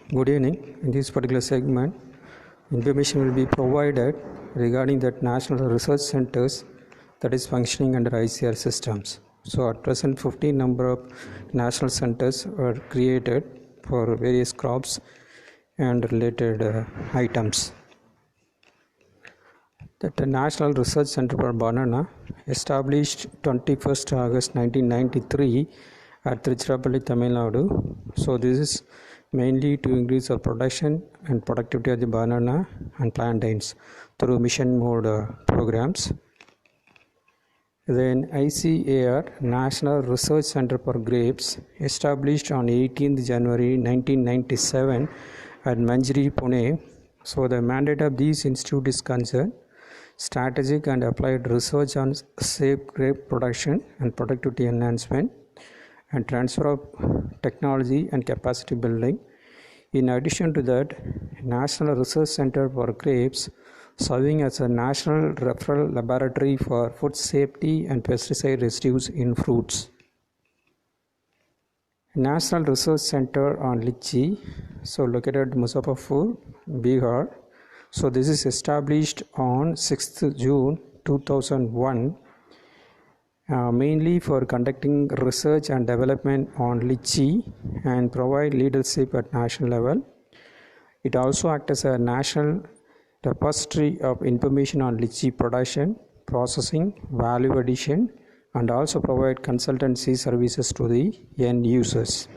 Good evening. In this particular segment, information will be provided regarding that national research centers that is functioning under ICR systems. So at present 15 number of national centers are created for various crops and related items. The National Research Center for Banana, established 21st August 1993 at Tiruchirappalli, Tamil Nadu. So this is mainly to increase the production and productivity of the banana and plantains through mission mode programs. Then ICAR, National Research Center for Grapes, established on 18th January 1997 at Manjri, Pune. So the mandate of these institute is concerned strategic and applied research on safe grape production and productivity enhancement and transfer of technology and capacity building. In addition to that, National Research Center for Grapes, serving as a national referral laboratory for food safety and pesticide residues in fruits. National Research Center on Lychee, so located at Muzaffarpur, Bihar. So this is established on 6th June 2001, mainly for conducting research and development on lychee and provide leadership at national level. It also acts as a national repository of information on lychee production, processing, value addition, and also provide consultancy services to the end users.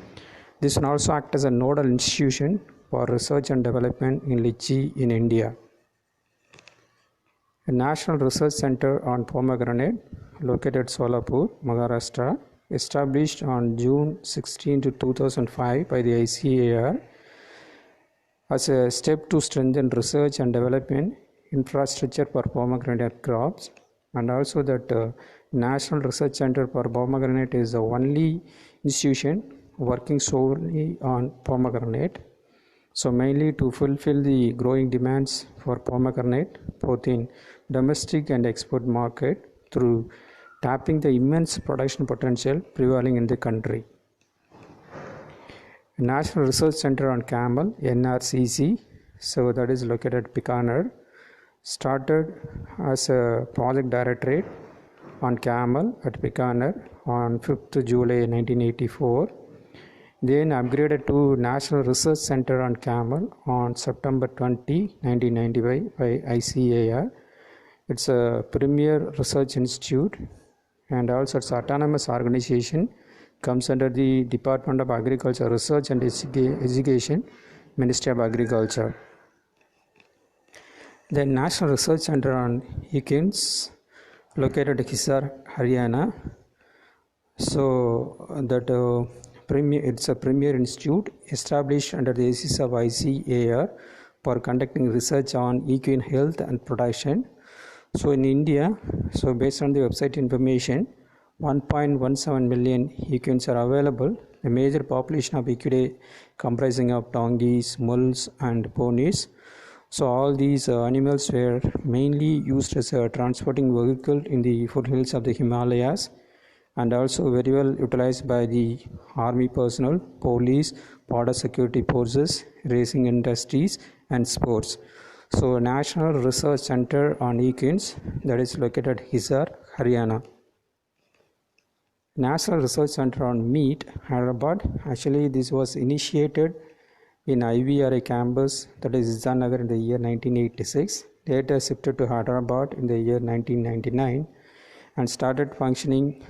This will also act as a nodal institution for research and development in lychee in India. A National Research Center on Pomegranate, located at Solapur, Maharashtra, established on June 16, 2005 by the ICAR as a step to strengthen research and development infrastructure for pomegranate crops, and also that National Research Center for Pomegranate is the only institution working solely on pomegranate. So mainly to fulfill the growing demands for pomegranate both in domestic and export market through tapping the immense production potential prevailing in the country. National Research Center on Camel, NRCC, so that is located at Bikaner, started as a project directorate on camel at Bikaner on 5th July 1984. Then upgraded to National Research Center on Camel on September 20, 1995 by ICAR. It's a premier research institute and also its autonomous organization comes under the Department of Agriculture, Research and Education, Ministry of Agriculture. The National Research Center on Equines, located at Hisar, Haryana. So that it's a premier institute established under the aegis of ICAR for conducting research on equine health and production. So in India, so based on the website information, 1.17 million equines are available. A major population of equidae comprising of donkeys, mules and ponies. So all these animals were mainly used as a transporting vehicle in the foothills of the Himalayas, and also very well utilized by the army personnel, police, border security forces, racing industries and sports. So National Research Center on Equines, that is located at Hisar, Haryana. National Research Center on Meat, Hyderabad. Actually this was initiated in IVRA campus, that is Izanagar, in the year 1986, later shifted to Hyderabad in the year 1999 and started functioning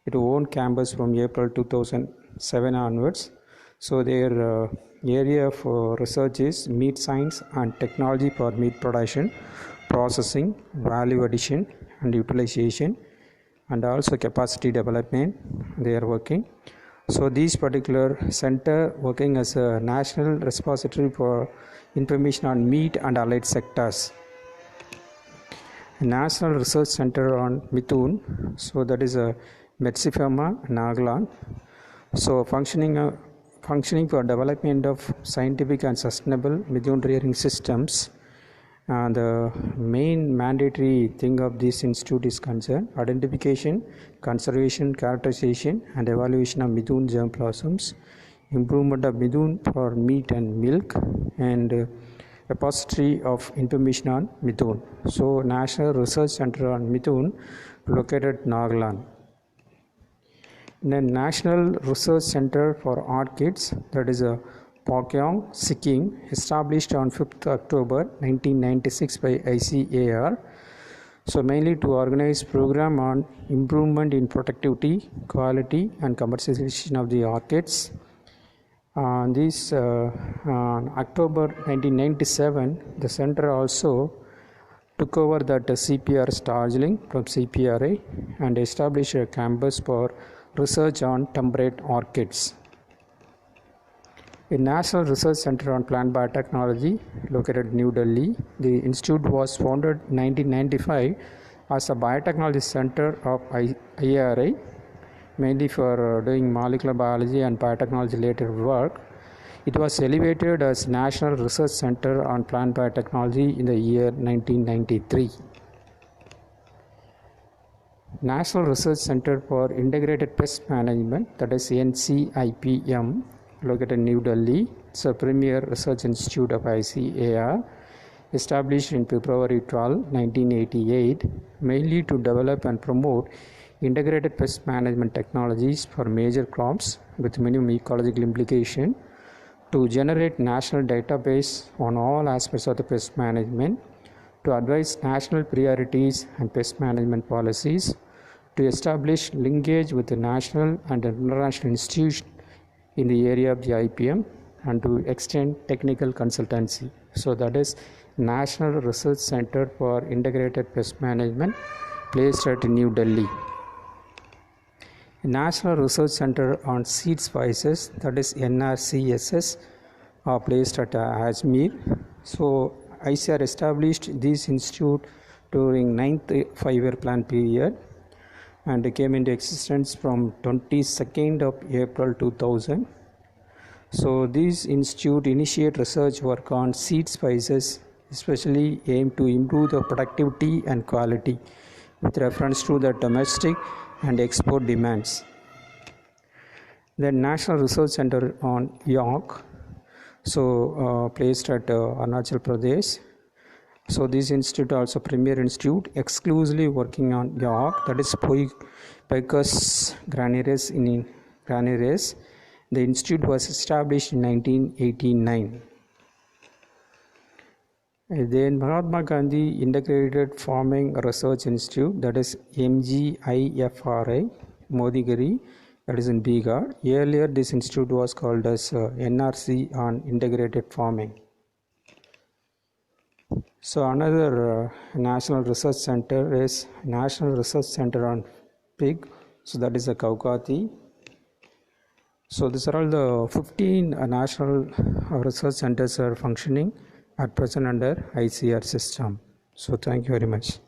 its own campus from April 2007 onwards. So their area of research is meat science and technology for meat production, processing, value addition and utilization, and also capacity development they are working. So this particular center working as a national repository for information on meat and allied sectors. National Research Center on Mithun, so that is a Metsipharma, Nagaland. So functioning for development of scientific and sustainable mithun rearing systems. The main mandatory thing of this institute is concerned identification, conservation, characterization and evaluation of mithun germ blossoms improvement of Mithun for meat and milk, and repository of information on Mithun. So National Research Center on Mithun located at Nagaland. Then National Research Center for Orchids, that is a Pakyong, Sikkim, established on 5th October 1996 by ICAR. So mainly to organize program on improvement in productivity, quality and commercialization of the orchids. On October 1997, the center also took over that CPR Darjeeling from CPRI and established a campus for research on temperate orchids. A National Research Center on Plant Biotechnology located in New Delhi. The institute was founded in 1995 as a biotechnology center of IRI, mainly for doing molecular biology and biotechnology related work. It was elevated as National Research Center on Plant Biotechnology in the year 1993. National Research Center for Integrated Pest Management, that is NCIPM, located in New Delhi. It's a premier research institute of ICAR, established in February 12, 1988, mainly to develop and promote integrated pest management technologies for major crops with minimum ecological implication, to generate national database on all aspects of the pest management, to advise national priorities and pest management policies, to establish linkage with the national and international institutions in the area of the IPM, and to extend technical consultancy. So that is National Research Center for Integrated Pest Management, placed at New Delhi. National Research Center on Seed Spices, that is NRCSS, are placed at Ajmer. So ICAR established this institute during 9th 5-year plan period and came into existence from 22nd of April 2000. So this institute initiate research work on seed spices, especially aimed to improve the productivity and quality with reference to the domestic and export demands. The National Research Center on Yak, placed at Arunachal Pradesh. So this institute also premier institute exclusively working on yak, that is Picus granaris in granaris. The institute was established in 1989. Then Mahatma Gandhi Integrated Farming Research Institute, that is MGIFRI, Modigiri, that is in Bihar. Earlier this institute was called as NRC on Integrated Farming. So another National Research Center is National Research Center on Pig, so that is a Guwahati. So these are all the 15 national research centers are functioning at present under ICAR system. So thank you very much.